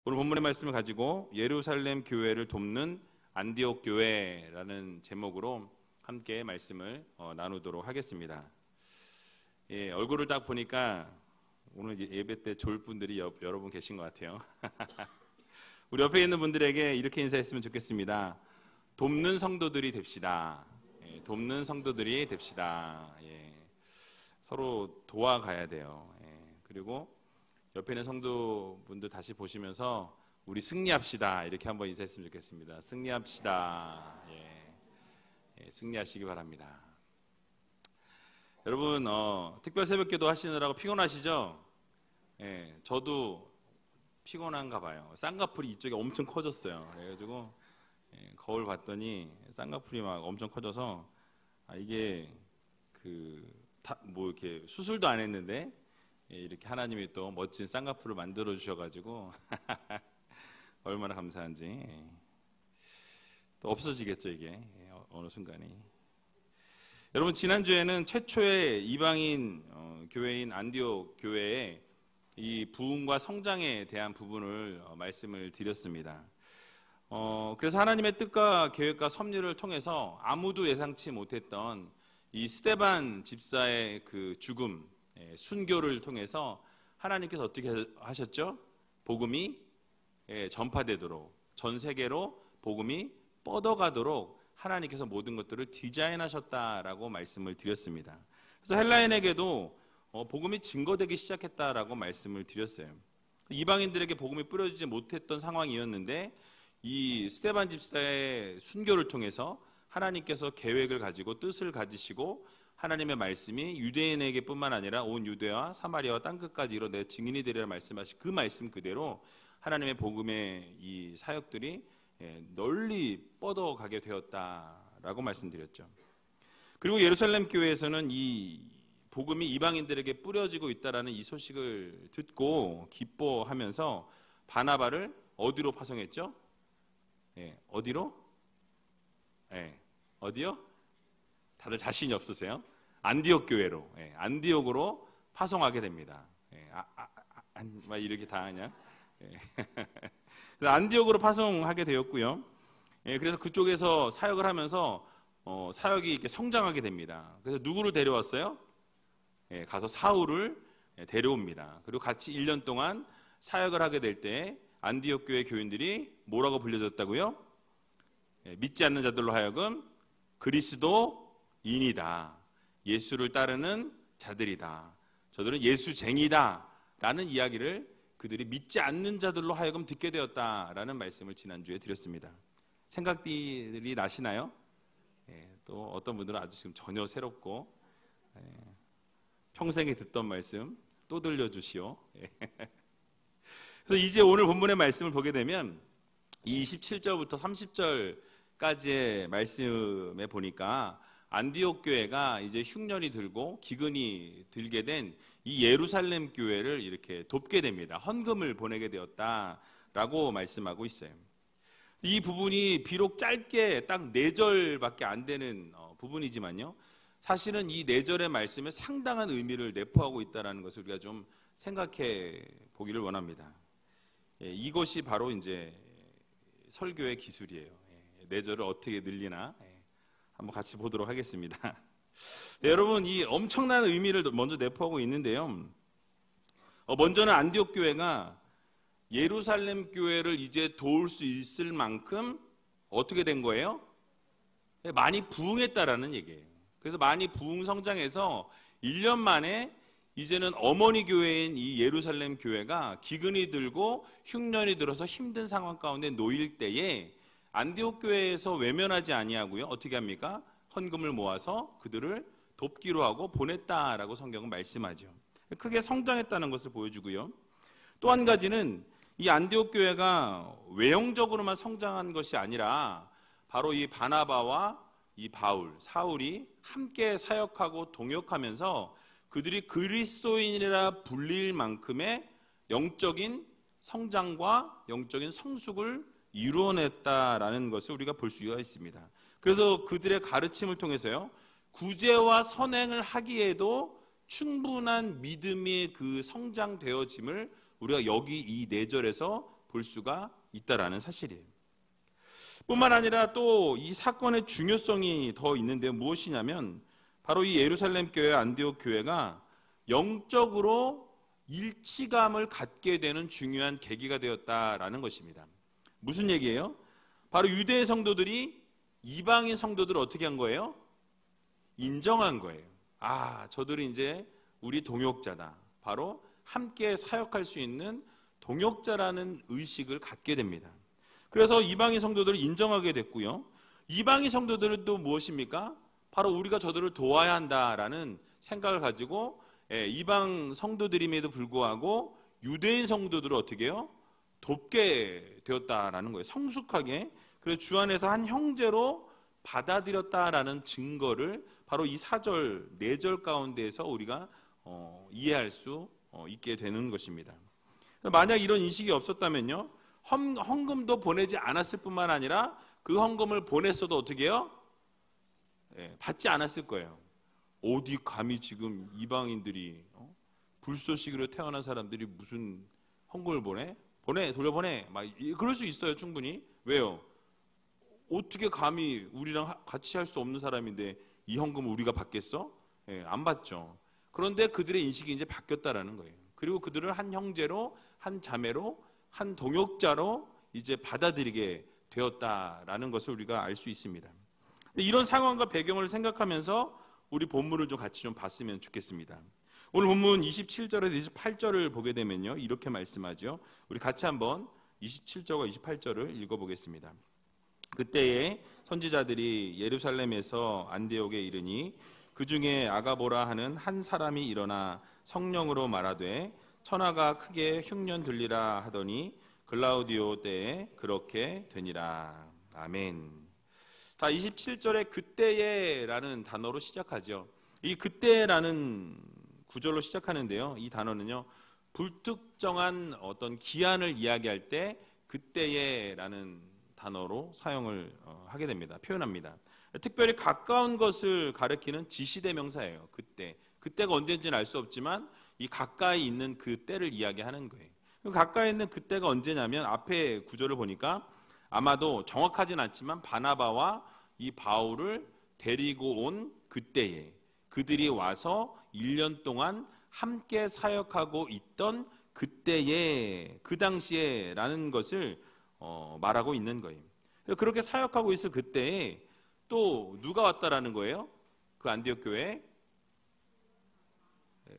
오늘 본문의 말씀을 가지고 예루살렘 교회를 돕는 안디옥 교회라는 제목으로 함께 말씀을 나누도록 하겠습니다. 예, 얼굴을 딱 보니까 오늘 예배 때 좋을 분들이 여러 분 계신 것 같아요. 우리 옆에 있는 분들에게 이렇게 인사했으면 좋겠습니다. 돕는 성도들이 됩시다. 예, 돕는 성도들이 됩시다. 예, 서로 도와가야 돼요. 예, 그리고 옆에 있는 성도분들 다시 보시면서 우리 승리합시다. 이렇게 한번 인사했으면 좋겠습니다. 승리합시다. 예, 승리하시기 바랍니다. 여러분 특별 새벽기도 하시느라고 피곤하시죠? 예, 저도 피곤한가 봐요. 쌍꺼풀이 이쪽에 엄청 커졌어요. 그래가지고 거울 봤더니 쌍꺼풀이 막 엄청 커져서 이게 뭐 이렇게 수술도 안 했는데 이렇게 하나님이 또 멋진 쌍꺼풀을 만들어 주셔가지고 얼마나 감사한지. 또 없어지겠죠 이게 어느 순간이. 여러분 지난주에는 최초의 이방인 교회인 안디옥 교회의 이 부흥과 성장에 대한 부분을 말씀을 드렸습니다. 그래서 하나님의 뜻과 계획과 섭리를 통해서 아무도 예상치 못했던 이 스데반 집사의 그 죽음, 순교를 통해서 하나님께서 어떻게 하셨죠? 복음이 전파되도록, 전 세계로 복음이 뻗어가도록 하나님께서 모든 것들을 디자인하셨다라고 말씀을 드렸습니다. 그래서 헬라인에게도 복음이 증거되기 시작했다라고 말씀을 드렸어요. 이방인들에게 복음이 뿌려지지 못했던 상황이었는데 이 스데반 집사의 순교를 통해서 하나님께서 계획을 가지고 뜻을 가지시고 하나님의 말씀이 유대인에게 뿐만 아니라 온 유대와 사마리아와 땅끝까지 이뤄내 증인이 되리라 말씀하신 그 말씀 그대로 하나님의 복음의 이 사역들이 널리 뻗어가게 되었다라고 말씀드렸죠. 그리고 예루살렘 교회에서는 이 복음이 이방인들에게 뿌려지고 있다라는 이 소식을 듣고 기뻐하면서 바나바를 어디로 파송했죠? 어디로? 어디요? 다들 자신이 없으세요? 안디옥 교회로, 안디옥으로 파송하게 됩니다. 막 이렇게 다 하냐? 안디옥으로 파송하게 되었고요. 그래서 그쪽에서 사역을 하면서 사역이 이렇게 성장하게 됩니다. 그래서 누구를 데려왔어요? 가서 사울을 데려옵니다. 그리고 같이 1년 동안 사역을 하게 될 때 안디옥 교회 교인들이 뭐라고 불려졌다고요? 믿지 않는 자들로 하여금 그리스도인이다. 예수를 따르는 자들이다. 저들은 예수쟁이다. 라는 이야기를 그들이 믿지 않는 자들로 하여금 듣게 되었다라는 말씀을 지난주에 드렸습니다. 생각들이 나시나요? 또 어떤 분들은 아주 지금 전혀 새롭고 평생에 듣던 말씀 또 들려주시오. 그래서 이제 오늘 본문의 말씀을 보게 되면 27절부터 30절까지의 말씀에 보니까 안디옥 교회가 이제 흉년이 들고 기근이 들게 된 이 예루살렘 교회를 이렇게 돕게 됩니다. 헌금을 보내게 되었다라고 말씀하고 있어요. 이 부분이 비록 짧게 딱 4절밖에 안 되는 부분이지만요. 사실은 이 4절의 말씀에 상당한 의미를 내포하고 있다는 것을 우리가 좀 생각해 보기를 원합니다. 이것이 바로 이제 설교의 기술이에요. 4절을 어떻게 늘리나 한번 같이 보도록 하겠습니다. 여러분 이 엄청난 의미를 먼저 내포하고 있는데요. 먼저는 안디옥 교회가 예루살렘 교회를 이제 도울 수 있을 만큼 어떻게 된 거예요? 많이 부흥했다라는 얘기예요. 그래서 많이 부흥 성장해서 1년 만에 이제는 어머니 교회인 이 예루살렘 교회가 기근이 들고 흉년이 들어서 힘든 상황 가운데 놓일 때에 안디옥 교회에서 외면하지 아니하고요. 어떻게 합니까? 헌금을 모아서 그들을 돕기로 하고 보냈다라고 성경은 말씀하죠. 크게 성장했다는 것을 보여주고요. 또 한 가지는 이 안디옥 교회가 외형적으로만 성장한 것이 아니라 바로 이 바나바와 이 바울, 사울이 함께 사역하고 동역하면서 그들이 그리스도인이라 불릴 만큼의 영적인 성장과 영적인 성숙을 이루어냈다라는 것을 우리가 볼 수가 있습니다. 그래서 그들의 가르침을 통해서요, 구제와 선행을 하기에도 충분한 믿음의 그 성장되어짐을 우리가 여기 이 4절에서 볼 수가 있다라는 사실이에요. 뿐만 아니라 또 이 사건의 중요성이 더 있는데요. 무엇이냐면 바로 이 예루살렘 교회, 안디옥 교회가 영적으로 일치감을 갖게 되는 중요한 계기가 되었다라는 것입니다. 무슨 얘기예요? 바로 유대 성도들이 이방인 성도들을 어떻게 한 거예요? 인정한 거예요. 아, 저들은 이제 우리 동역자다. 바로 함께 사역할 수 있는 동역자라는 의식을 갖게 됩니다. 그래서 이방인 성도들을 인정하게 됐고요. 이방인 성도들은 또 무엇입니까? 바로 우리가 저들을 도와야 한다라는 생각을 가지고 이방 성도들임에도 불구하고 유대인 성도들을 어떻게 해요? 돕게 되었다라는 거예요. 성숙하게. 그래서 주 안에서 한 형제로 받아들였다라는 증거를 바로 이 4절, 4절 가운데에서 우리가 이해할 수 있게 되는 것입니다. 만약 이런 인식이 없었다면요, 헌금도 보내지 않았을 뿐만 아니라 그 헌금을 보냈어도 어떻게 해요? 받지 않았을 거예요. 어디 감히 지금 이방인들이 불쏘시기로 태어난 사람들이 무슨 헌금을 돌려보내 막 그럴 수 있어요. 충분히. 왜요? 어떻게 감히 우리랑 같이 할 수 없는 사람인데 이 헌금을 우리가 받겠어? 안 받죠. 그런데 그들의 인식이 이제 바뀌었다라는 거예요. 그리고 그들을 한 형제로, 한 자매로, 한 동역자로 이제 받아들이게 되었다라는 것을 우리가 알 수 있습니다. 이런 상황과 배경을 생각하면서 우리 본문을 좀 같이 좀 봤으면 좋겠습니다. 오늘 본문 27절에서 28절을 보게 되면요, 이렇게 말씀하죠. 우리 같이 한번 27절과 28절을 읽어보겠습니다. 그때에 선지자들이 예루살렘에서 안디옥에 이르니 그 중에 아가보라 하는 한 사람이 일어나 성령으로 말하되 천하가 크게 흉년 들리라 하더니 글라우디오 때에 그렇게 되니라. 아멘. 자, 27절에 그때에 라는 단어로 시작하죠. 이 그때라는 구절로 시작하는데요. 이 단어는요, 불특정한 어떤 기한을 이야기할 때 그때에 라는 단어로 사용을 하게 됩니다. 표현합니다. 특별히 가까운 것을 가리키는 지시대명사예요. 그때가 언제인지는 알 수 없지만 이 가까이 있는 그 때를 이야기하는 거예요. 가까이 있는 그때가 언제냐면 앞에 구절을 보니까 아마도 정확하진 않지만 바나바와 이 바울을 데리고 온 그때에, 그들이 와서 1년 동안 함께 사역하고 있던 그때에, 그 당시에 라는 것을 말하고 있는 거예요. 그렇게 사역하고 있을 그때에 또 누가 왔다라는 거예요? 그 안디옥 교회에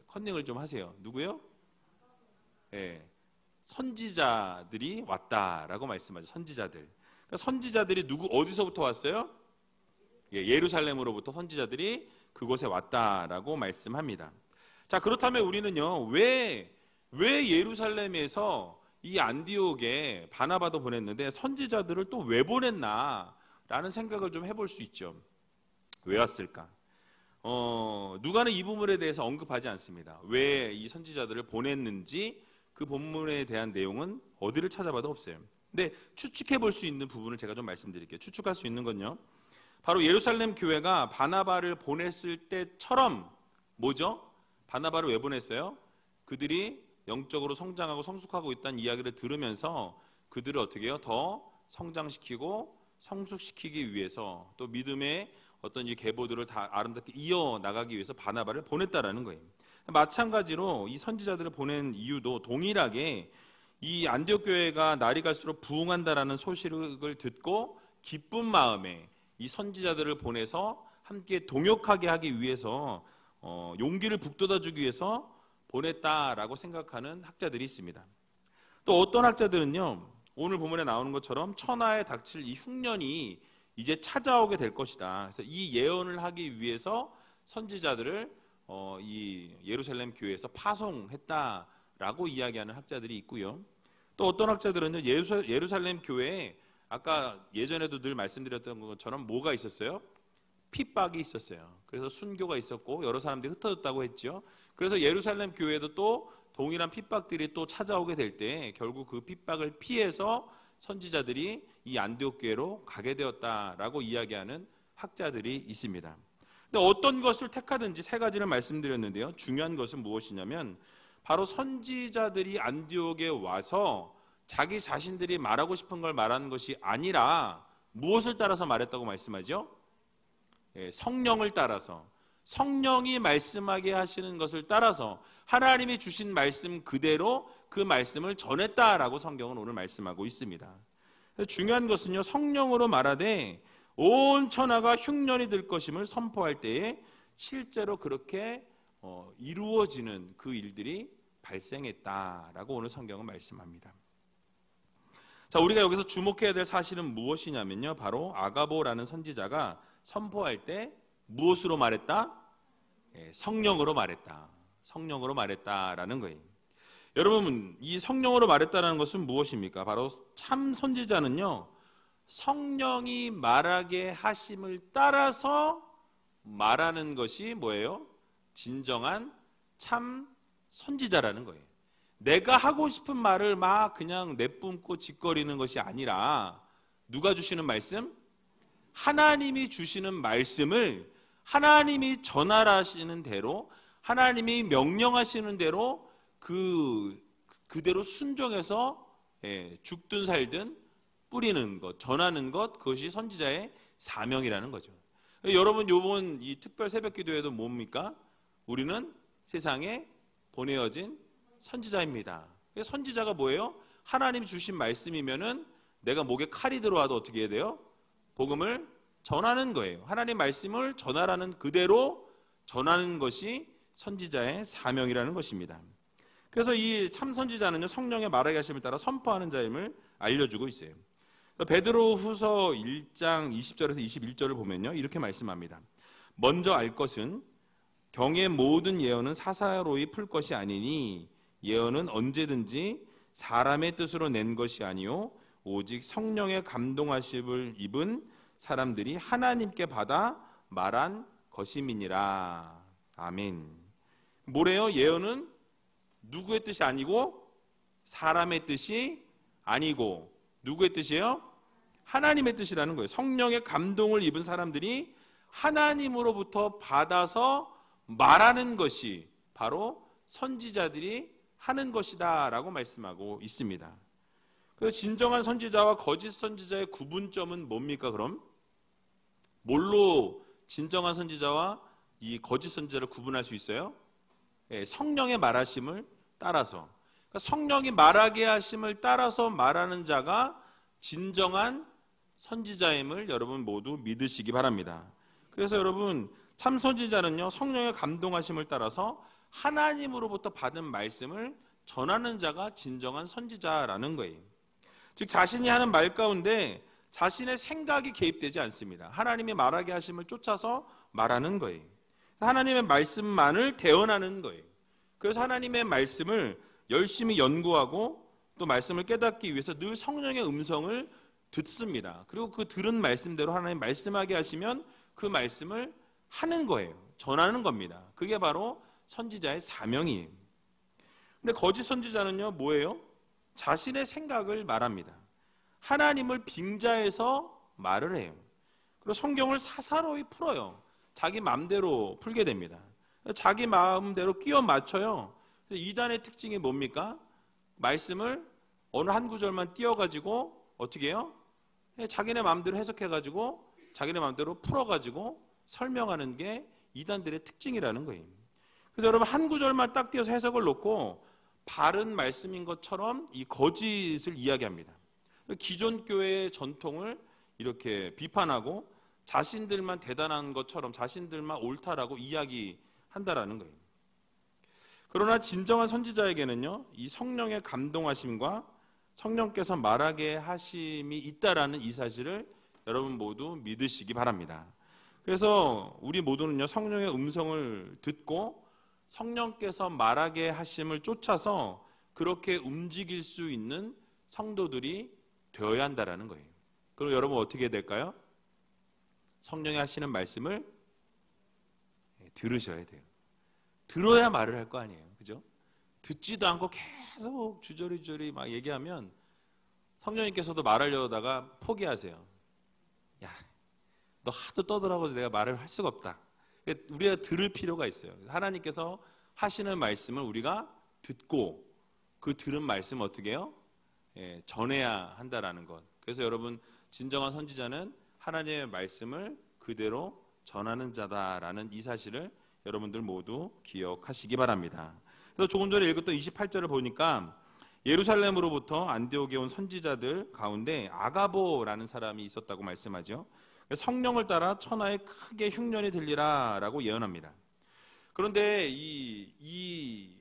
컨닝을 좀 하세요. 누구요? 선지자들이 왔다라고 말씀하죠. 선지자들. 그러니까 선지자들이 어디서부터 왔어요? 예루살렘으로부터 선지자들이 그곳에 왔다라고 말씀합니다. 자, 그렇다면 우리는요, 왜 예루살렘에서 이 안디옥에 바나바도 보냈는데 선지자들을 또 왜 보냈나라는 생각을 좀 해볼 수 있죠. 왜 왔을까? 누가는 이 부분에 대해서 언급하지 않습니다. 왜 이 선지자들을 보냈는지 그 본문에 대한 내용은 어디를 찾아봐도 없어요. 근데 추측해 볼 수 있는 부분을 제가 좀 말씀드릴게요. 추측할 수 있는 건요, 바로 예루살렘 교회가 바나바를 보냈을 때처럼 뭐죠? 바나바를 왜 보냈어요? 그들이 영적으로 성장하고 성숙하고 있다는 이야기를 들으면서 그들을 어떻게 해요? 더 성장시키고 성숙시키기 위해서, 또 믿음의 어떤 이 계보들을 다 아름답게 이어나가기 위해서 바나바를 보냈다라는 거예요. 마찬가지로 이 선지자들을 보낸 이유도 동일하게 이 안디옥 교회가 날이 갈수록 부흥한다라는 소식을 듣고 기쁜 마음에 이 선지자들을 보내서 함께 동역하게 하기 위해서 용기를 북돋아주기 위해서 보냈다라고 생각하는 학자들이 있습니다. 또 어떤 학자들은요, 오늘 본문에 나오는 것처럼 천하에 닥칠 이 흉년이 이제 찾아오게 될 것이다. 그래서 이 예언을 하기 위해서 선지자들을 이 예루살렘 교회에서 파송했다라고 이야기하는 학자들이 있고요. 또 어떤 학자들은요, 예루살렘 교회에 아까 예전에도 늘 말씀드렸던 것처럼 뭐가 있었어요? 핍박이 있었어요. 그래서 순교가 있었고 여러 사람들이 흩어졌다고 했죠. 그래서 예루살렘 교회도 또 동일한 핍박들이 또 찾아오게 될 때 결국 그 핍박을 피해서 선지자들이 이 안디옥 교회로 가게 되었다라고 이야기하는 학자들이 있습니다. 근데 어떤 것을 택하든지 세 가지를 말씀드렸는데요. 중요한 것은 무엇이냐면 바로 선지자들이 안디옥에 와서 자기 자신들이 말하고 싶은 걸 말하는 것이 아니라 무엇을 따라서 말했다고 말씀하죠? 성령을 따라서, 성령이 말씀하게 하시는 것을 따라서 하나님이 주신 말씀 그대로 그 말씀을 전했다라고 성경은 오늘 말씀하고 있습니다. 중요한 것은요, 성령으로 말하되 온 천하가 흉년이 될 것임을 선포할 때에 실제로 그렇게 이루어지는 그 일들이 발생했다라고 오늘 성경은 말씀합니다. 자, 우리가 여기서 주목해야 될 사실은 무엇이냐면요, 바로 아가보라는 선지자가 선포할 때 무엇으로 말했다? 성령으로 말했다. 성령으로 말했다라는 거예요. 여러분, 이 성령으로 말했다는 것은 무엇입니까? 바로 참 선지자는요, 성령이 말하게 하심을 따라서 말하는 것이 뭐예요? 진정한 참 선지자라는 거예요. 내가 하고 싶은 말을 막 그냥 내뿜고 짓거리는 것이 아니라 누가 주시는 말씀? 하나님이 주시는 말씀을 하나님이 전하시는 대로, 하나님이 명령하시는 대로 그대로 순종해서 죽든 살든 뿌리는 것, 전하는 것, 그것이 선지자의 사명이라는 거죠. 여러분, 요번 이 특별 새벽 기도회도 뭡니까? 우리는 세상에 보내어진 선지자입니다. 선지자가 뭐예요? 하나님이 주신 말씀이면은 내가 목에 칼이 들어와도 어떻게 해야 돼요? 복음을 전하는 거예요. 하나님 말씀을 전하라는 그대로 전하는 것이 선지자의 사명이라는 것입니다. 그래서 이 참 선지자는요, 성령의 말하게 하심을 따라 선포하는 자임을 알려주고 있어요. 베드로후서 1장 20절에서 21절을 보면요, 이렇게 말씀합니다. 먼저 알 것은 경의 모든 예언은 사사로이 풀 것이 아니니 예언은 언제든지 사람의 뜻으로 낸 것이 아니요 오직 성령의 감동하심을 입은 사람들이 하나님께 받아 말한 것임이니라. 아멘. 뭐래요? 예언은 누구의 뜻이 아니고 사람의 뜻이 아니고 누구의 뜻이에요? 하나님의 뜻이라는 거예요. 성령의 감동을 입은 사람들이 하나님으로부터 받아서 말하는 것이 바로 선지자들이 하는 것이다 라고 말씀하고 있습니다. 그래서 진정한 선지자와 거짓 선지자의 구분점은 뭡니까? 그럼 뭘로 진정한 선지자와 이 거짓 선지자를 구분할 수 있어요? 성령의 말하심을 따라서, 그러니까 성령이 말하게 하심을 따라서 말하는 자가 진정한 선지자임을 여러분 모두 믿으시기 바랍니다. 그래서 여러분, 참 선지자는요, 성령의 감동하심을 따라서 하나님으로부터 받은 말씀을 전하는 자가 진정한 선지자라는 거예요. 즉 자신이 하는 말 가운데 자신의 생각이 개입되지 않습니다. 하나님이 말하게 하심을 쫓아서 말하는 거예요. 하나님의 말씀만을 대언하는 거예요. 그래서 하나님의 말씀을 열심히 연구하고 또 말씀을 깨닫기 위해서 늘 성령의 음성을 듣습니다. 그리고 그 들은 말씀대로 하나님 말씀하게 하시면 그 말씀을 하는 거예요. 전하는 겁니다. 그게 바로 선지자의 사명이에요. 근데 거짓 선지자는요, 뭐예요? 자신의 생각을 말합니다. 하나님을 빙자해서 말을 해요. 그리고 성경을 사사로이 풀어요. 자기 마음대로 풀게 됩니다. 자기 마음대로 끼워 맞춰요. 이단의 특징이 뭡니까? 말씀을 어느 한 구절만 띄워가지고 어떻게 해요? 자기네 마음대로 해석해가지고 자기네 마음대로 풀어가지고 설명하는 게 이단들의 특징이라는 거예요. 그래서 여러분, 한 구절만 딱 띄어서 해석을 놓고 바른 말씀인 것처럼 이 거짓을 이야기합니다. 기존 교회의 전통을 이렇게 비판하고 자신들만 대단한 것처럼 자신들만 옳다라고 이야기한다라는 거예요. 그러나 진정한 선지자에게는요, 이 성령의 감동하심과 성령께서 말하게 하심이 있다라는 이 사실을 여러분 모두 믿으시기 바랍니다. 그래서 우리 모두는요, 성령의 음성을 듣고 성령께서 말하게 하심을 쫓아서 그렇게 움직일 수 있는 성도들이 되어야 한다라는 거예요. 그럼 여러분 어떻게 될까요? 성령이 하시는 말씀을 들으셔야 돼요. 들어야 말을 할 거 아니에요. 그죠? 듣지도 않고 계속 주저리주저리 막 얘기하면 성령님께서도 말하려다가 포기하세요. 야, 너 하도 떠들어가지고 내가 말을 할 수가 없다. 우리가 들을 필요가 있어요. 하나님께서 하시는 말씀을 우리가 듣고 그 들은 말씀 어떻게 해요? 전해야 한다라는 것. 그래서 여러분, 진정한 선지자는 하나님의 말씀을 그대로 전하는 자다라는 이 사실을 여러분들 모두 기억하시기 바랍니다. 그래서 조금 전에 읽었던 28절을 보니까 예루살렘으로부터 안디옥에 온 선지자들 가운데 아가보라는 사람이 있었다고 말씀하죠. 성령을 따라 천하에 크게 흉년이 들리라 라고 예언합니다. 그런데 이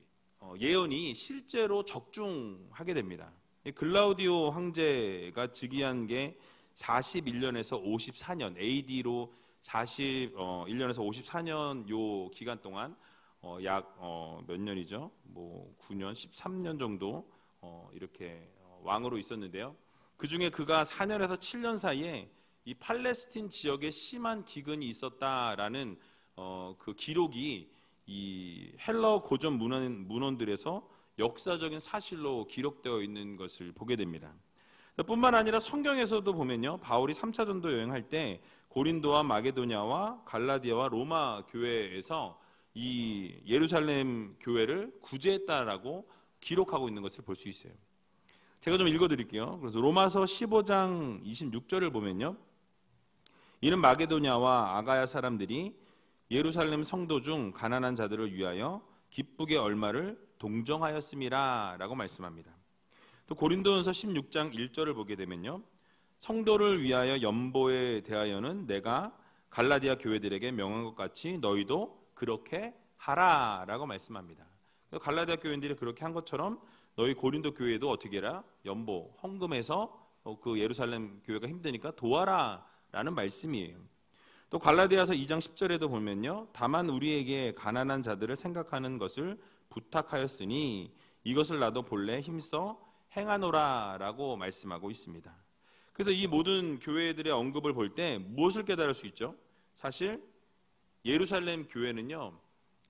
예언이 실제로 적중하게 됩니다. 글라우디오 황제가 즉위한 게 41년에서 54년, AD로 41년에서 54년 요 기간 동안 약 몇 년이죠? 뭐 9년, 13년 정도 이렇게 왕으로 있었는데요. 그 중에 그가 4년에서 7년 사이에 이 팔레스틴 지역에 심한 기근이 있었다라는 그 기록이 이 헬라어 고전 문헌들에서 역사적인 사실로 기록되어 있는 것을 보게 됩니다. 뿐만 아니라 성경에서도 보면요, 바울이 3차 전도 여행할 때 고린도와 마게도냐와 갈라디아와 로마 교회에서 이 예루살렘 교회를 구제했다라고 기록하고 있는 것을 볼 수 있어요. 제가 좀 읽어드릴게요. 그래서 로마서 15장 26절을 보면요, 이는 마게도냐와 아가야 사람들이 예루살렘 성도 중 가난한 자들을 위하여 기쁘게 얼마를 동정하였음이라 라고 말씀합니다. 또 고린도전서 16장 1절을 보게 되면요, 성도를 위하여 연보에 대하여는 내가 갈라디아 교회들에게 명한 것 같이 너희도 그렇게 하라 라고 말씀합니다. 갈라디아 교회들이 그렇게 한 것처럼 너희 고린도 교회도 어떻게 해라? 연보, 헌금해서 그 예루살렘 교회가 힘드니까 도와라 라는 말씀이에요. 또 갈라디아서 2장 10절에도 보면요, 다만 우리에게 가난한 자들을 생각하는 것을 부탁하였으니 이것을 나도 본래 힘써 행하노라 라고 말씀하고 있습니다. 그래서 이 모든 교회들의 언급을 볼 때 무엇을 깨달을 수 있죠? 사실 예루살렘 교회는요,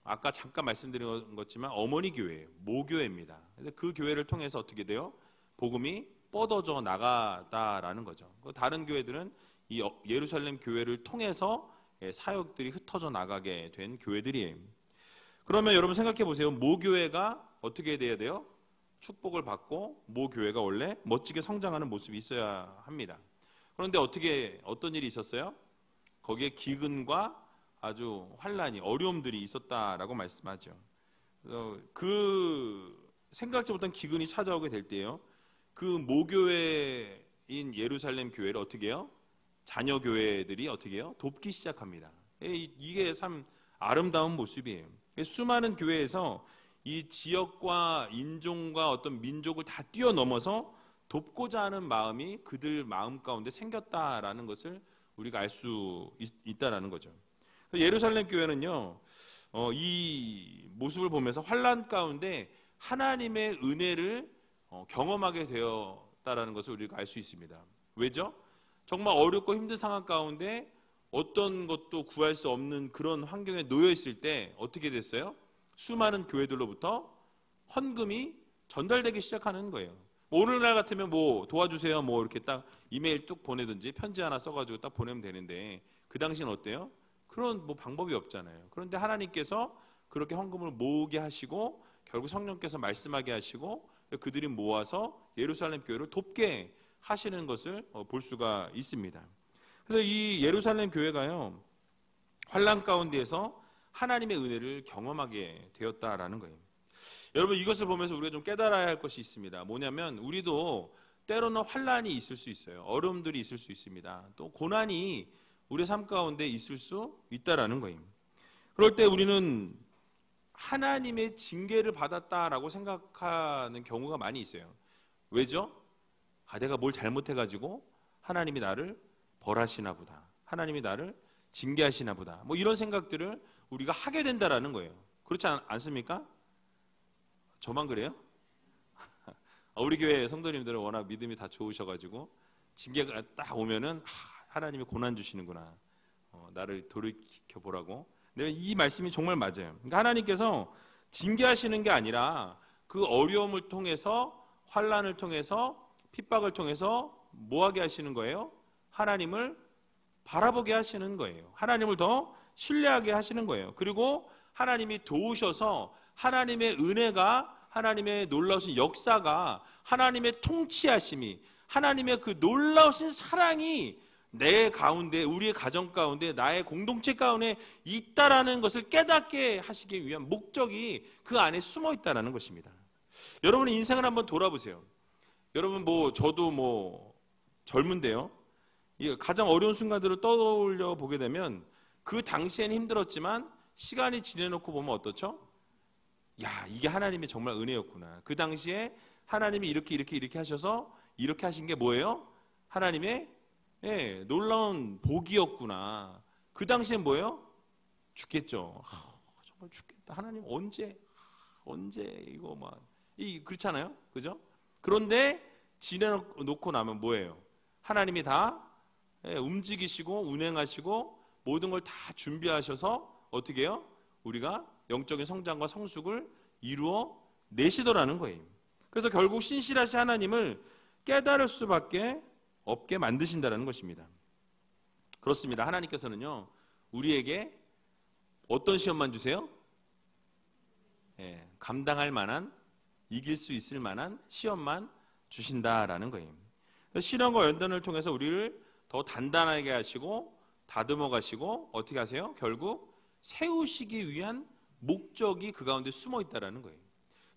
아까 잠깐 말씀드린 것지만 어머니 교회예요. 모교회입니다. 그 교회를 통해서 어떻게 돼요? 복음이 뻗어져 나가다라는 거죠. 다른 교회들은 이 예루살렘 교회를 통해서 사역들이 흩어져 나가게 된 교회들이에요. 그러면 여러분 생각해 보세요. 모교회가 어떻게 돼야 돼요? 축복을 받고 모교회가 원래 멋지게 성장하는 모습이 있어야 합니다. 그런데 어떤 일이 있었어요? 거기에 기근과 아주 환란이, 어려움들이 있었다라고 말씀하죠. 그래서 그 생각지 못한 기근이 찾아오게 될 때요, 그 모교회인 예루살렘 교회를 어떻게 해요? 자녀 교회들이 어떻게 해요? 돕기 시작합니다. 이게 참 아름다운 모습이에요. 수많은 교회에서 이 지역과 인종과 어떤 민족을 다 뛰어넘어서 돕고자 하는 마음이 그들 마음 가운데 생겼다라는 것을 우리가 알 수 있다라는 거죠. 예루살렘 교회는요, 이 모습을 보면서 환란 가운데 하나님의 은혜를 경험하게 되었다라는 것을 우리가 알 수 있습니다. 왜죠? 정말 어렵고 힘든 상황 가운데 어떤 것도 구할 수 없는 그런 환경에 놓여 있을 때 어떻게 됐어요? 수많은 교회들로부터 헌금이 전달되기 시작하는 거예요. 오늘날 같으면 뭐 도와주세요, 뭐 이렇게 딱 이메일 뚝 보내든지 편지 하나 써가지고 딱 보내면 되는데, 그 당시는 어때요? 그런 뭐 방법이 없잖아요. 그런데 하나님께서 그렇게 헌금을 모으게 하시고 결국 성령께서 말씀하게 하시고 그들이 모아서 예루살렘 교회를 돕게 하시는 것을 볼 수가 있습니다. 그래서 이 예루살렘 교회가요, 환란 가운데에서 하나님의 은혜를 경험하게 되었다라는 거예요. 여러분, 이것을 보면서 우리가 좀 깨달아야 할 것이 있습니다. 뭐냐면 우리도 때로는 환란이 있을 수 있어요. 어려움들이 있을 수 있습니다. 또 고난이 우리의 삶 가운데 있을 수 있다라는 거예요. 그럴 때 우리는 하나님의 징계를 받았다라고 생각하는 경우가 많이 있어요. 왜죠? 내가 뭘 잘못해가지고 하나님이 나를 벌하시나 보다, 하나님이 나를 징계하시나 보다, 뭐 이런 생각들을 우리가 하게 된다라는 거예요. 그렇지 않습니까? 저만 그래요? 우리 교회 성도님들은 워낙 믿음이 다 좋으셔가지고 징계가 딱 오면은 하나님이 고난 주시는구나, 나를 돌이켜보라고. 근데 이 말씀이 정말 맞아요. 그러니까 하나님께서 징계하시는 게 아니라 그 어려움을 통해서, 환난을 통해서, 핍박을 통해서 뭐하게 하시는 거예요? 하나님을 바라보게 하시는 거예요. 하나님을 더 신뢰하게 하시는 거예요. 그리고 하나님이 도우셔서 하나님의 은혜가 하나님의 놀라우신 역사가, 하나님의 통치하심이, 하나님의 그 놀라우신 사랑이 내 가운데, 우리의 가정 가운데, 나의 공동체 가운데 있다라는 것을 깨닫게 하시기 위한 목적이 그 안에 숨어 있다라는 것입니다. 여러분의 인생을 한번 돌아보세요. 여러분 저도 젊은데요. 가장 어려운 순간들을 떠올려 보게 되면 그 당시에는 힘들었지만 시간이 지내놓고 보면 어떻죠? 야, 이게 하나님의 정말 은혜였구나. 그 당시에 하나님이 이렇게 하셔서 이렇게 하신 게 뭐예요? 하나님의 놀라운 복이었구나. 그 당시엔 뭐예요? 죽겠죠. 정말 죽겠다. 하나님 언제 이거 그렇잖아요. 그죠? 그런데 지내놓고 나면 뭐예요? 하나님이 다 움직이시고 운행하시고 모든 걸 다 준비하셔서 어떻게 해요? 우리가 영적인 성장과 성숙을 이루어 내시더라는 거예요. 그래서 결국 신실하신 하나님을 깨달을 수밖에 없게 만드신다는 것입니다. 그렇습니다. 하나님께서는요, 우리에게 어떤 시험만 주세요? 감당할 만한, 이길 수 있을 만한 시험만 주신다라는 거예요. 시련과 연단을 통해서 우리를 더 단단하게 하시고 다듬어 가시고 어떻게 하세요? 결국 세우시기 위한 목적이 그 가운데 숨어 있다라는 거예요.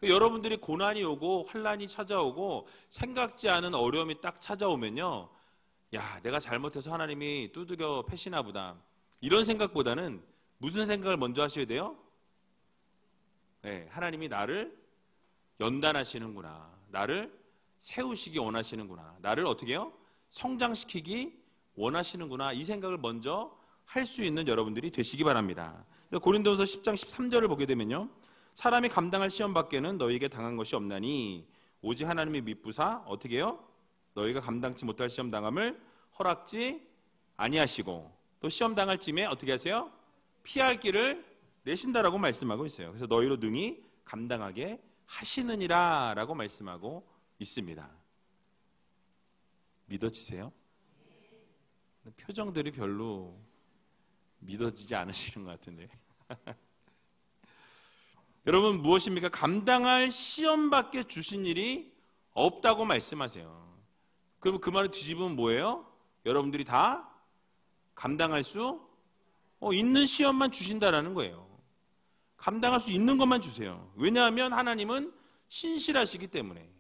여러분들이 고난이 오고 환난이 찾아오고 생각지 않은 어려움이 딱 찾아오면요, 야, 내가 잘못해서 하나님이 두들겨 패시나 보다, 이런 생각보다는 무슨 생각을 먼저 하셔야 돼요? 하나님이 나를 연단하시는구나, 나를 세우시기 원하시는구나, 나를 어떻게 해요? 성장시키기 원하시는구나, 이 생각을 먼저 할 수 있는 여러분들이 되시기 바랍니다. 고린도후서 10장 13절을 보게 되면요, 사람이 감당할 시험 밖에는 너희에게 당한 것이 없나니 오직 하나님이 미쁘사 어떻게 해요? 너희가 감당치 못할 시험 당함을 허락지 아니하시고 또 시험 당할 쯤에 어떻게 하세요? 피할 길을 내신다라고 말씀하고 있어요. 그래서 너희로 능히 감당하게 하시느니라 라고 말씀하고 있습니다. 믿어지세요? 표정들이 별로 믿어지지 않으시는 것 같은데. 여러분, 무엇입니까? 감당할 시험밖에 주신 일이 없다고 말씀하세요. 그럼 그 말을 뒤집으면 뭐예요? 여러분들이 다 감당할 수 있는 시험만 주신다라는 거예요. 감당할 수 있는 것만 주세요. 왜냐하면 하나님은 신실하시기 때문에.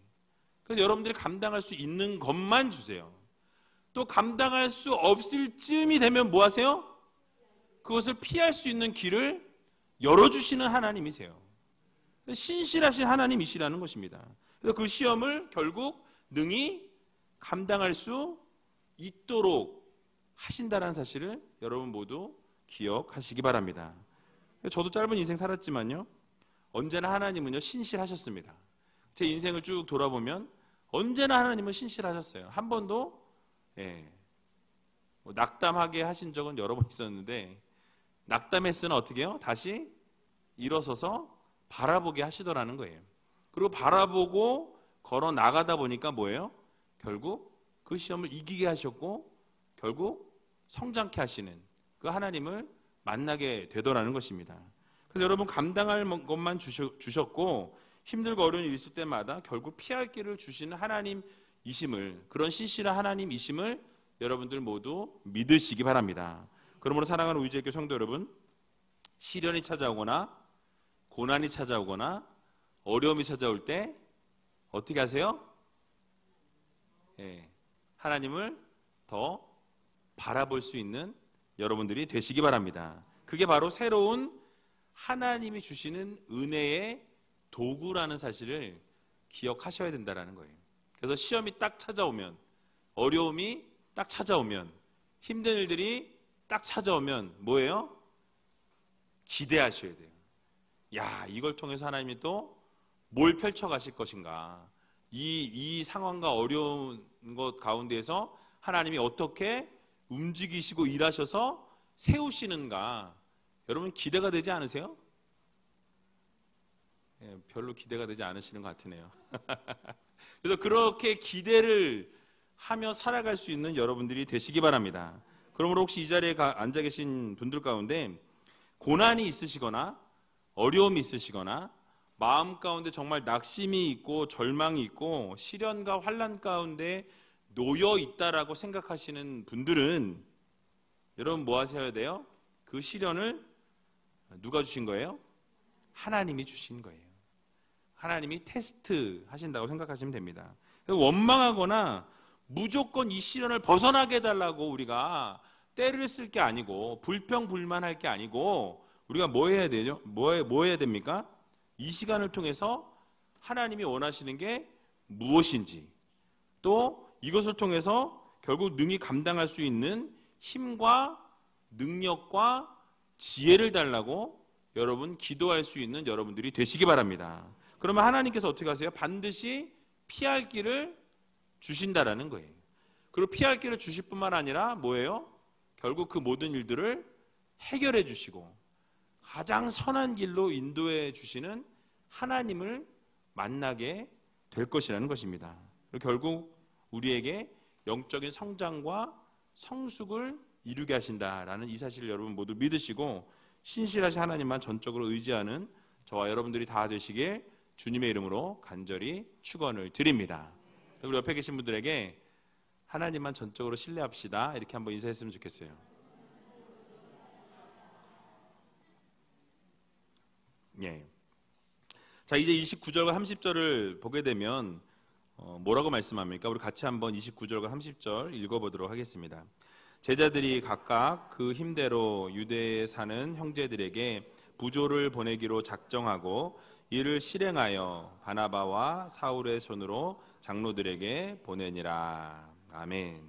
그래서 여러분들이 감당할 수 있는 것만 주세요. 또 감당할 수 없을 쯤이 되면 뭐 하세요? 그것을 피할 수 있는 길을 열어주시는 하나님이세요. 신실하신 하나님이시라는 것입니다. 그래서 그 시험을 결국 능히 감당할 수 있도록 하신다는 사실을 여러분 모두 기억하시기 바랍니다. 저도 짧은 인생 살았지만요, 언제나 하나님은요 신실하셨습니다. 제 인생을 쭉 돌아보면 언제나 하나님은 신실하셨어요. 한 번도 낙담하게 하신 적은 여러 번 있었는데, 낙담했으나 어떻게 해요? 다시 일어서서 바라보게 하시더라는 거예요. 그리고 바라보고 걸어 나가다 보니까 뭐예요? 결국 그 시험을 이기게 하셨고 결국 성장케 하시는 그 하나님을 만나게 되더라는 것입니다. 그래서 여러분, 감당할 것만 주셨고 힘들고 어려운 일이 있을 때마다 결국 피할 길을 주시는 하나님이심을, 그런 신실한 하나님이심을 여러분들 모두 믿으시기 바랍니다. 그러므로 사랑하는 우리제일교회 성도 여러분, 시련이 찾아오거나 고난이 찾아오거나 어려움이 찾아올 때 어떻게 하세요? 하나님을 더 바라볼 수 있는 여러분들이 되시기 바랍니다. 그게 바로 새로운 하나님이 주시는 은혜의 도구라는 사실을 기억하셔야 된다는 거예요. 그래서 시험이 딱 찾아오면, 어려움이 딱 찾아오면, 힘든 일들이 딱 찾아오면 뭐예요? 기대하셔야 돼요. 야, 이걸 통해서 하나님이 또 뭘 펼쳐가실 것인가, 이 상황과 어려운 것 가운데에서 하나님이 어떻게 움직이시고 일하셔서 세우시는가, 여러분 기대가 되지 않으세요? 별로 기대가 되지 않으시는 것 같으네요. 그래서 그렇게 기대를 하며 살아갈 수 있는 여러분들이 되시기 바랍니다. 그러므로 혹시 이 자리에 앉아 계신 분들 가운데 고난이 있으시거나 어려움이 있으시거나 마음 가운데 정말 낙심이 있고 절망이 있고 시련과 환난 가운데 놓여 있다라고 생각하시는 분들은 여러분 뭐 하셔야 돼요? 그 시련을 누가 주신 거예요? 하나님이 주신 거예요. 하나님이 테스트 하신다고 생각하시면 됩니다. 원망하거나 무조건 이 시련을 벗어나게 해달라고 우리가 때를 쓸 게 아니고 불평불만할 게 아니고 우리가 뭐 해야 되죠? 뭐 해야 됩니까? 이 시간을 통해서 하나님이 원하시는 게 무엇인지, 또 이것을 통해서 결국 능히 감당할 수 있는 힘과 능력과 지혜를 달라고 여러분 기도할 수 있는 여러분들이 되시기 바랍니다. 그러면 하나님께서 어떻게 하세요? 반드시 피할 길을 주신다라는 거예요. 그리고 피할 길을 주실 뿐만 아니라 뭐예요? 결국 그 모든 일들을 해결해 주시고 가장 선한 길로 인도해 주시는 하나님을 만나게 될 것이라는 것입니다. 그리고 결국 우리에게 영적인 성장과 성숙을 이루게 하신다라는 이 사실을 여러분 모두 믿으시고 신실하신 하나님만 전적으로 의지하는 저와 여러분들이 다 되시길 주님의 이름으로 간절히 축원을 드립니다. 우리 옆에 계신 분들에게 하나님만 전적으로 신뢰합시다 이렇게 한번 인사했으면 좋겠어요. 예. 자, 이제 29절과 30절을 보게 되면 뭐라고 말씀합니까? 우리 같이 한번 29절과 30절 읽어보도록 하겠습니다. 제자들이 각각 그 힘대로 유대에 사는 형제들에게 부조를 보내기로 작정하고 이를 실행하여 바나바와 사울의 손으로 장로들에게 보내니라. 아멘.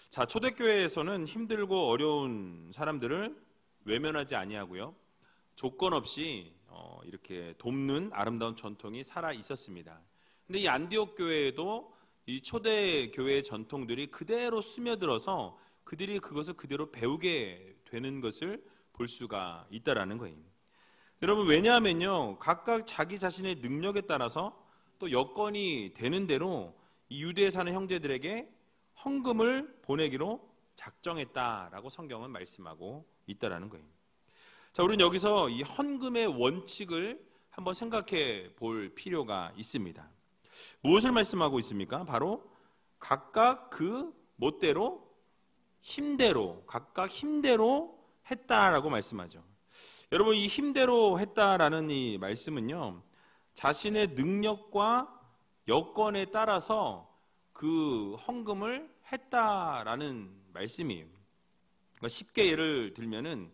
자, 초대교회에서는 힘들고 어려운 사람들을 외면하지 아니하고요, 조건 없이 이렇게 돕는 아름다운 전통이 살아 있었습니다. 근데 이 안디옥 교회에도 이 초대 교회의 전통들이 그대로 스며들어서 그들이 그것을 그대로 배우게 되는 것을 볼 수가 있다라는 거예요. 여러분, 왜냐하면요, 각각 자기 자신의 능력에 따라서 또 여건이 되는 대로 이 유대에 사는 형제들에게 헌금을 보내기로 작정했다라고 성경은 말씀하고 있다라는 거예요. 자, 우리는 여기서 이 헌금의 원칙을 한번 생각해 볼 필요가 있습니다. 무엇을 말씀하고 있습니까? 바로 각각 그 멋대로 힘대로, 각각 힘대로 했다라고 말씀하죠. 여러분, 이 힘대로 했다라는 이 말씀은요, 자신의 능력과 여건에 따라서 그 헌금을 했다라는 말씀이에요. 그러니까 쉽게 예를 들면은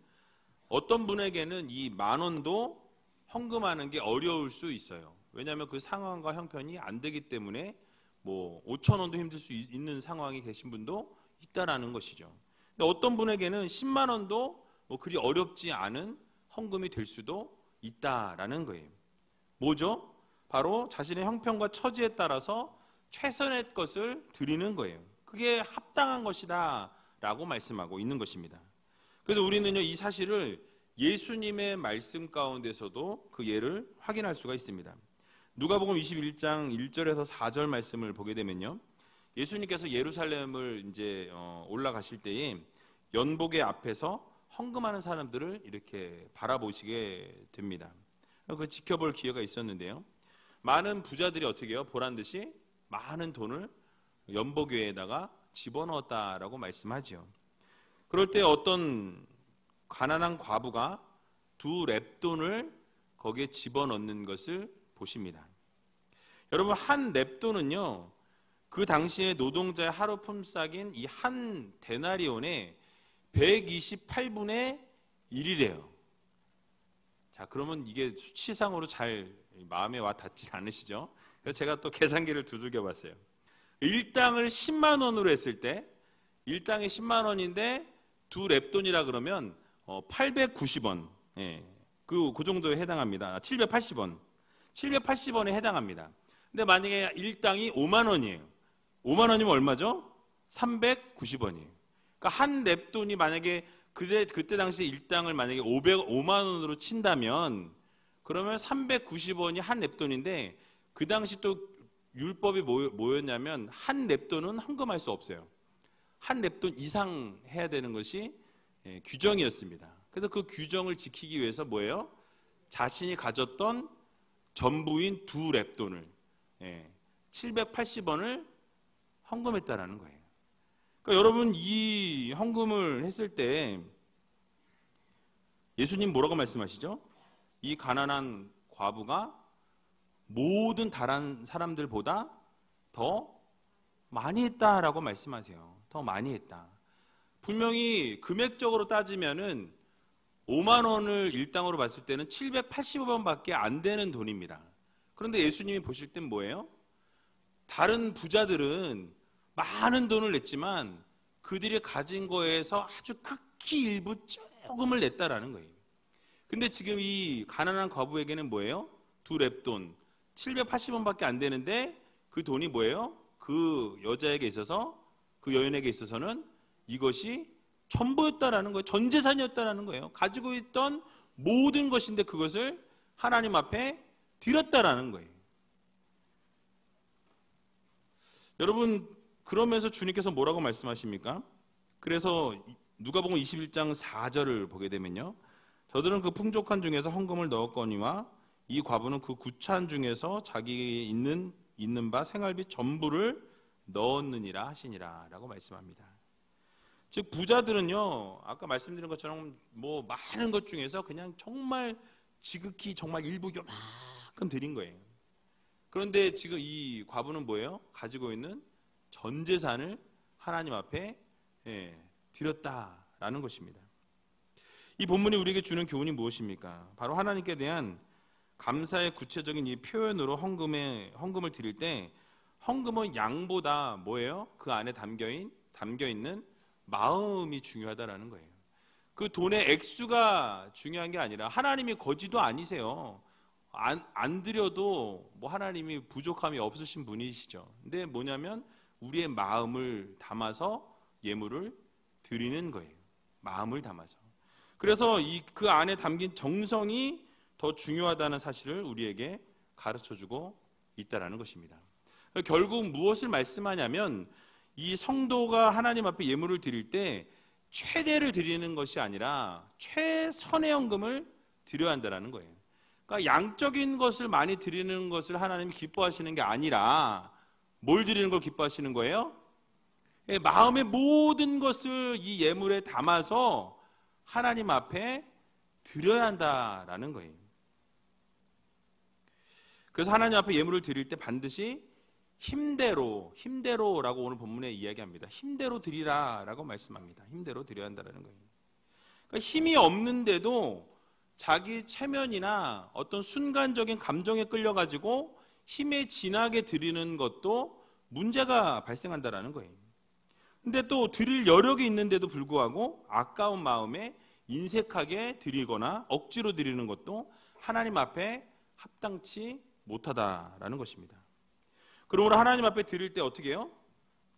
어떤 분에게는 이 10,000원도 헌금하는 게 어려울 수 있어요. 왜냐하면 그 상황과 형편이 안 되기 때문에 뭐 5,000원도 힘들 수 있는 상황이 계신 분도 있다라는 것이죠. 근데 어떤 분에게는 10만 원도 뭐 그리 어렵지 않은 헌금이 될 수도 있다라는 거예요. 뭐죠? 바로 자신의 형편과 처지에 따라서 최선의 것을 드리는 거예요. 그게 합당한 것이다 라고 말씀하고 있는 것입니다. 그래서 우리는요, 이 사실을 예수님의 말씀 가운데서도 그 예를 확인할 수가 있습니다. 누가복음 21장 1절에서 4절 말씀을 보게 되면요, 예수님께서 예루살렘을 이제 올라가실 때에 연복의 앞에서 헌금하는 사람들을 이렇게 바라보시게 됩니다. 그걸 지켜볼 기회가 있었는데요, 많은 부자들이 어떻게 해요? 보란 듯이 많은 돈을 연복궤에다가 집어넣었다라고 말씀하죠. 그럴 때 어떤 가난한 과부가 2렙돈을 거기에 집어넣는 것을 보십니다. 여러분, 한 렙돈은요, 그 당시에 노동자의 하루 품삯인 이 한 데나리온의 128분의 1이래요. 자, 그러면 이게 수치상으로 잘 마음에 와 닿지 않으시죠? 그래서 제가 또 계산기를 두들겨 봤어요. 일당을 10만 원으로 했을 때, 일당이 10만 원인데 2렙돈이라 그러면 890원, 예, 그 정도에 해당합니다. 780원, 780원에 해당합니다. 근데 만약에 일당이 5만 원이에요. 5만 원이면 얼마죠? 390원이에요. 그러니까 한 렙돈이 만약에 그때 당시 일당을 만약에 5만 원으로 친다면, 그러면 390원이 한 렙돈인데, 그 당시 또 율법이 뭐였냐면 한 렙돈은 헌금할 수 없어요. 한 렙돈 이상 해야 되는 것이 규정이었습니다. 그래서 그 규정을 지키기 위해서 뭐예요? 자신이 가졌던 전부인 2렙돈을 780원을 헌금했다라는 거예요. 그러니까 여러분, 이 헌금을 했을 때 예수님 뭐라고 말씀하시죠? 이 가난한 과부가 모든 다른 사람들보다 더 많이 했다라고 말씀하세요. 더 많이 했다. 분명히 금액적으로 따지면은 5만 원을 일당으로 봤을 때는 780원밖에 안 되는 돈입니다. 그런데 예수님이 보실 땐 뭐예요? 다른 부자들은 많은 돈을 냈지만 그들이 가진 거에서 아주 극히 일부 조금을 냈다라는 거예요. 근데 지금 이 가난한 과부에게는 뭐예요? 2렙돈 780원밖에 안 되는데 그 돈이 뭐예요? 그 여자에게 있어서, 그 여인에게 있어서는 이것이 전부였다라는 거예요. 전 재산이었다라는 거예요. 가지고 있던 모든 것인데 그것을 하나님 앞에 드렸다라는 거예요. 여러분, 그러면서 주님께서 뭐라고 말씀하십니까? 그래서 누가복음 21장 4절을 보게 되면요, 저들은 그 풍족한 중에서 헌금을 넣었거니와 이 과부는 그 구찬 중에서 자기 있는 바 생활비 전부를 넣었느니라 하시니라 라고 말씀합니다. 즉 부자들은요, 아까 말씀드린 것처럼 뭐 많은 것 중에서 그냥 정말 지극히 정말 일부 요만큼 드린 거예요. 그런데 지금 이 과부는 뭐예요? 가지고 있는 전 재산을 하나님 앞에 드렸다라는 것입니다. 이 본문이 우리에게 주는 교훈이 무엇입니까? 바로 하나님께 대한 감사의 구체적인 이 표현으로 헌금을 드릴 때, 헌금은 양보다 뭐예요? 그 안에 담겨 있는 마음이 중요하다라는 거예요. 그 돈의 액수가 중요한 게 아니라, 하나님이 거지도 아니세요. 안 드려도 뭐 하나님이 부족함이 없으신 분이시죠. 근데 뭐냐면 우리의 마음을 담아서 예물을 드리는 거예요. 마음을 담아서. 그래서 그 안에 담긴 정성이 더 중요하다는 사실을 우리에게 가르쳐주고 있다라는 것입니다. 결국 무엇을 말씀하냐면, 이 성도가 하나님 앞에 예물을 드릴 때 최대를 드리는 것이 아니라 최선의 헌금을 드려야 한다는 거예요. 그러니까 양적인 것을 많이 드리는 것을 하나님이 기뻐하시는 게 아니라 뭘 드리는 걸 기뻐하시는 거예요? 마음의 모든 것을 이 예물에 담아서 하나님 앞에 드려야 한다라는 거예요. 그래서 하나님 앞에 예물을 드릴 때 반드시 힘대로라고 오늘 본문에 이야기합니다. 힘대로 드리라라고 말씀합니다. 힘대로 드려야 한다는 거예요. 그러니까 힘이 없는데도 자기 체면이나 어떤 순간적인 감정에 끌려가지고 힘에 진하게 드리는 것도 문제가 발생한다는 거예요. 근데 또 드릴 여력이 있는데도 불구하고 아까운 마음에 인색하게 드리거나 억지로 드리는 것도 하나님 앞에 합당치 못하다라는 것입니다. 그러므로 하나님 앞에 드릴 때 어떻게 해요?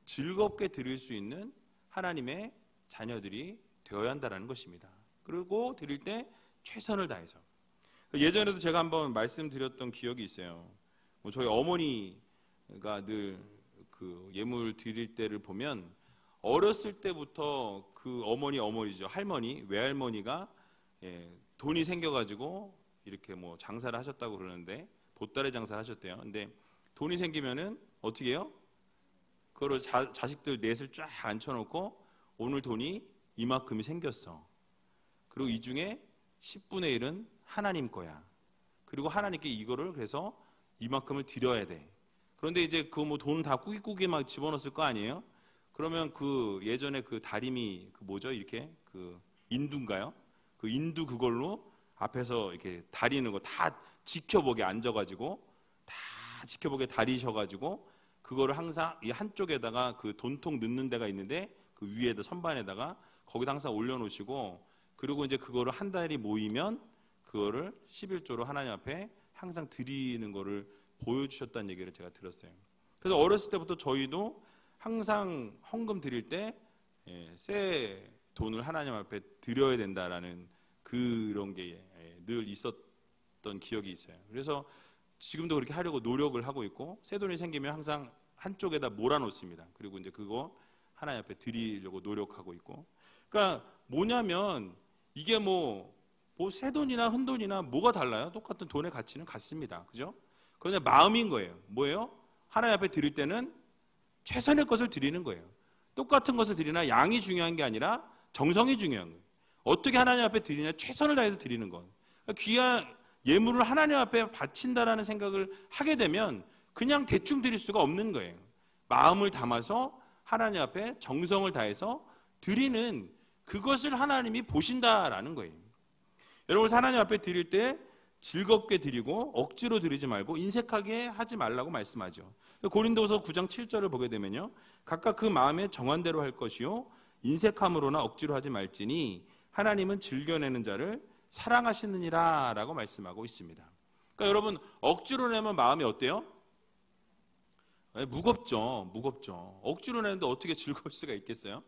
즐겁게 드릴 수 있는 하나님의 자녀들이 되어야 한다는 것입니다. 그리고 드릴 때 최선을 다해서. 예전에도 제가 한번 말씀드렸던 기억이 있어요. 저희 어머니가 늘 그 예물 드릴 때를 보면 어렸을 때부터 그 어머니죠. 할머니, 외할머니가 돈이 생겨가지고 이렇게 뭐 장사를 하셨다고 그러는데, 보따리 장사를 하셨대요. 근데 돈이 생기면은 어떻게 해요? 그거로 자식들 넷을 쫙 앉혀놓고 오늘 돈이 이만큼이 생겼어. 그리고 이 중에 10분의 1은 하나님 거야. 그리고 하나님께 이거를 그래서 이만큼을 드려야 돼. 그런데 이제 그 뭐 돈 다 꾸깃꾸깃 막 집어넣었을 거 아니에요? 그러면 그 예전에 그 다리미 그 뭐죠? 이렇게 그 인두인가요? 그 인두 그걸로 앞에서 이렇게 다리는 거 다 지켜보게 앉아가지고 다 지켜보게 다리셔가지고 그거를 항상 이 한쪽에다가 그 돈통 넣는 데가 있는데 그 위에다 선반에다가 거기다 항상 올려놓으시고, 그리고 이제 그거를 한 달이 모이면 그거를 11조로 하나님 앞에 항상 드리는 거를 보여주셨다는 얘기를 제가 들었어요. 그래서 어렸을 때부터 저희도 항상 헌금 드릴 때 새 돈을 하나님 앞에 드려야 된다라는 그런 게 늘 있었던 기억이 있어요. 그래서 지금도 그렇게 하려고 노력을 하고 있고, 새 돈이 생기면 항상 한쪽에다 몰아놓습니다. 그리고 이제 그거 하나님 앞에 드리려고 노력하고 있고. 그러니까 뭐냐면 이게 뭐 뭐 새 돈이나 흔 돈이나 뭐가 달라요? 똑같은 돈의 가치는 같습니다. 그죠? 그런데 마음인 거예요. 뭐예요? 하나님 앞에 드릴 때는 최선의 것을 드리는 거예요. 똑같은 것을 드리나 양이 중요한 게 아니라 정성이 중요한 거예요. 어떻게 하나님 앞에 드리냐? 최선을 다해서 드리는 것. 귀한 예물을 하나님 앞에 바친다라는 생각을 하게 되면 그냥 대충 드릴 수가 없는 거예요. 마음을 담아서 하나님 앞에 정성을 다해서 드리는 그것을 하나님이 보신다라는 거예요. 여러분, 하나님 앞에 드릴 때 즐겁게 드리고 억지로 드리지 말고 인색하게 하지 말라고 말씀하죠. 고린도서 9장 7절을 보게 되면요, 각각 그 마음에 정한 대로 할 것이요 인색함으로나 억지로 하지 말지니 하나님은 즐겨내는 자를 사랑하시느니라 라고 말씀하고 있습니다. 그러니까 여러분, 억지로 내면 마음이 어때요? 무겁죠. 억지로 내는데 어떻게 즐거울 수가 있겠어요?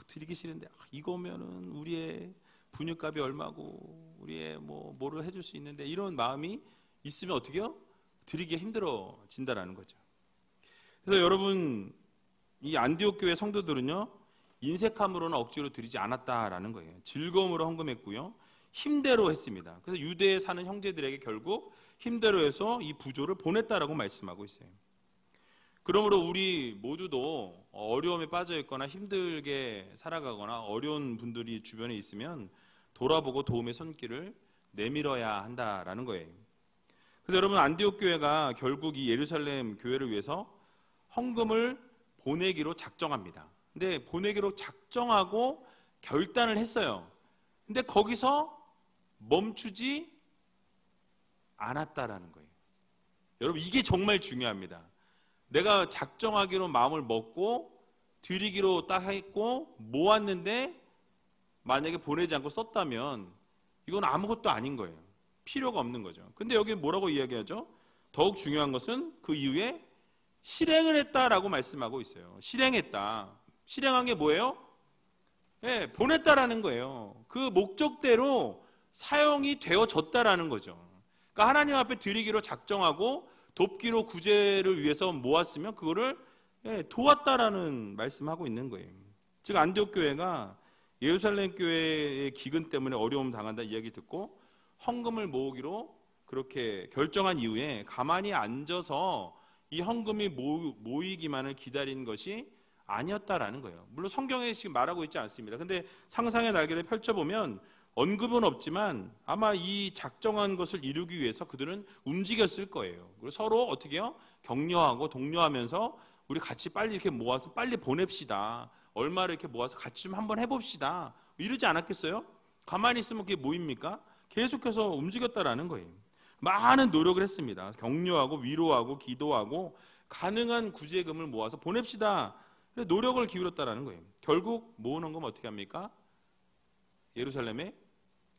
드리기 싫은데 이거면은 우리의 분유값이 얼마고 우리의 뭐를 해줄 수 있는데, 이런 마음이 있으면 어떻게 해요? 드리기 힘들어진다라는 거죠. 그래서 여러분, 이 안디옥 교회 성도들은요, 인색함으로는 억지로 드리지 않았다라는 거예요. 즐거움으로 헌금했고요, 힘대로 했습니다. 그래서 유대에 사는 형제들에게 결국 힘대로 해서 이 부조를 보냈다라고 말씀하고 있어요. 그러므로 우리 모두도 어려움에 빠져 있거나 힘들게 살아가거나 어려운 분들이 주변에 있으면 돌아보고 도움의 손길을 내밀어야 한다라는 거예요. 그래서 여러분, 안디옥 교회가 결국 이 예루살렘 교회를 위해서 헌금을 보내기로 작정합니다. 근데 보내기로 작정하고 결단을 했어요. 근데 거기서 멈추지 않았다라는 거예요. 여러분, 이게 정말 중요합니다. 내가 작정하기로 마음을 먹고 드리기로 딱 했고 모았는데 만약에 보내지 않고 썼다면 이건 아무것도 아닌 거예요. 필요가 없는 거죠. 근데 여기 뭐라고 이야기하죠? 더욱 중요한 것은 그 이후에 실행을 했다라고 말씀하고 있어요. 실행했다. 실행한 게 뭐예요? 네, 보냈다라는 거예요. 그 목적대로 사용이 되어졌다라는 거죠. 그러니까 하나님 앞에 드리기로 작정하고 돕기로 구제를 위해서 모았으면 그거를 도왔다라는 말씀하고 있는 거예요. 즉 안디옥 교회가 예루살렘 교회의 기근 때문에 어려움 당한다 이야기 듣고 헌금을 모으기로 그렇게 결정한 이후에 가만히 앉아서 이 헌금이 모이기만을 기다린 것이 아니었다라는 거예요. 물론 성경에 지금 말하고 있지 않습니다. 근데 상상의 날개를 펼쳐보면 언급은 없지만 아마 이 작정한 것을 이루기 위해서 그들은 움직였을 거예요. 그리고 서로 어떻게 해요? 격려하고 독려하면서 우리 같이 빨리 이렇게 모아서 빨리 보냅시다. 얼마를 이렇게 모아서 같이 좀 한번 해봅시다. 이러지 않았겠어요? 가만히 있으면 그게 뭐입니까? 계속해서 움직였다라는 거예요. 많은 노력을 했습니다. 격려하고 위로하고 기도하고 가능한 구제금을 모아서 보냅시다. 노력을 기울였다라는 거예요. 결국 모으는 건 어떻게 합니까? 예루살렘에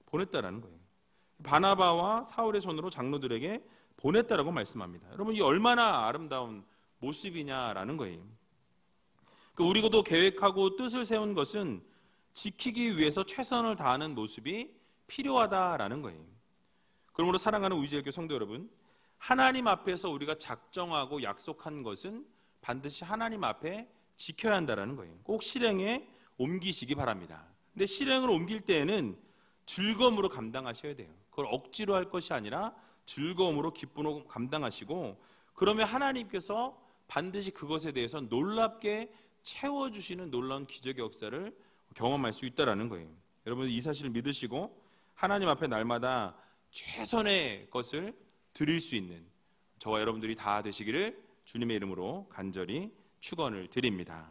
보냈다라는 거예요. 바나바와 사울의 손으로 장로들에게 보냈다라고 말씀합니다. 여러분, 이 얼마나 아름다운 모습이냐라는 거예요. 우리도 계획하고 뜻을 세운 것은 지키기 위해서 최선을 다하는 모습이 필요하다라는 거예요. 그러므로 사랑하는 우이제일교회 성도 여러분, 하나님 앞에서 우리가 작정하고 약속한 것은 반드시 하나님 앞에 지켜야 한다라는 거예요. 꼭 실행에 옮기시기 바랍니다. 근데 실행을 옮길 때에는 즐거움으로 감당하셔야 돼요. 그걸 억지로 할 것이 아니라 즐거움으로 기쁨으로 감당하시고, 그러면 하나님께서 반드시 그것에 대해서 놀랍게 채워주시는 놀라운 기적의 역사를 경험할 수 있다는 거예요. 여러분, 이 사실을 믿으시고 하나님 앞에 날마다 최선의 것을 드릴 수 있는 저와 여러분들이 다 되시기를 주님의 이름으로 간절히 축원을 드립니다.